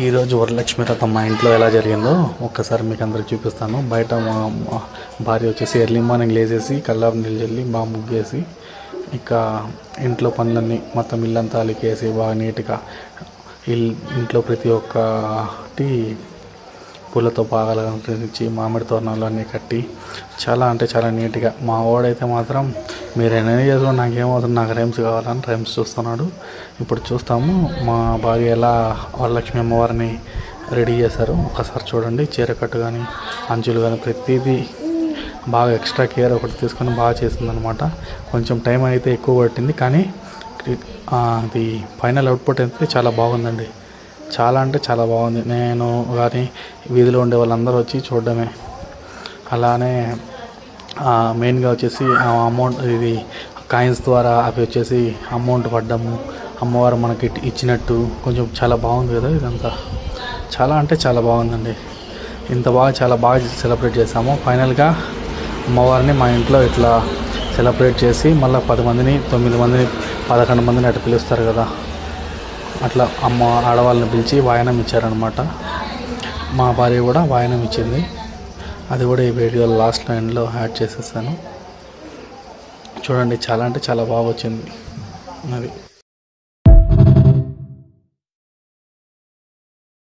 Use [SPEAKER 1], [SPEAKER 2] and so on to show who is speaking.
[SPEAKER 1] ఈరోజు వరలక్ష్మి వ్రతం మా ఇంట్లో ఎలా జరిగిందో ఒక్కసారి మీకు అందరికి చూపిస్తాను. బయట మా భార్య వచ్చేసి ఎర్లీ మార్నింగ్ లేచేసి కల్లాపు నీళ్ళు చల్లి బాగా ముగ్గేసి ఇక ఇంట్లో పనులన్నీ మొత్తం ఇల్లంతా అలికేసి బాగా నీట్గా ఇంట్లో ప్రతి ఒక్కటి పూలతో బాగా అలంకరించి మామిడి తోరణాలు అన్నీ కట్టి చాలా అంటే చాలా నీట్గా. మా వాడైతే మాత్రం మీరు ఎన్ని చేసుకోండి నాకేమవుతుంది, నాకు రైమ్స్ కావాలని రైమ్స్ చూస్తున్నాడు. ఇప్పుడు చూస్తాము మా భార్య ఎలా వరలక్ష్మి అమ్మవారిని రెడీ చేశారు. ఒకసారి చూడండి. చీరకట్టు కానీ అంచులు కానీ ప్రతిదీ బాగా ఎక్స్ట్రా కేర్ ఒకటి తీసుకొని బాగా చేసిందనమాట. కొంచెం టైం అయితే ఎక్కువ పట్టింది, కానీ అది ఫైనల్ అవుట్పుట్ అయితే చాలా బాగుందండి. చాలా అంటే చాలా బాగుంది. నేను కానీ వీధిలో ఉండే వాళ్ళందరూ వచ్చి చూడడమే. అలానే మెయిన్గా వచ్చేసి అమౌంట్ ఇది కాయిన్స్ ద్వారా అవి వచ్చేసి అమౌంట్ పడ్డము, అమ్మవారు మనకి ఇచ్చినట్టు కొంచెం చాలా బాగుంది కదా. ఇదంతా చాలా అంటే చాలా బాగుందండి. ఇంత బాగా చాలా బాగా సెలబ్రేట్ చేసాము. ఫైనల్గా అమ్మవారిని మా ఇంట్లో ఇట్లా సెలబ్రేట్ చేసి మళ్ళీ 10 మందిని 9 మందిని 11 మందిని అట్లా పిలుస్తారు కదా, అట్లా ఆడవాళ్ళని పిలిచి వాయనం ఇచ్చారనమాట. మా భార్య కూడా వాయనం ఇచ్చింది. అది కూడా ఈ వీడియో లాస్ట్ ఎండ్లో యాడ్ చేసేసాను. చూడండి, చాలా అంటే చాలా బాగా వచ్చింది అది.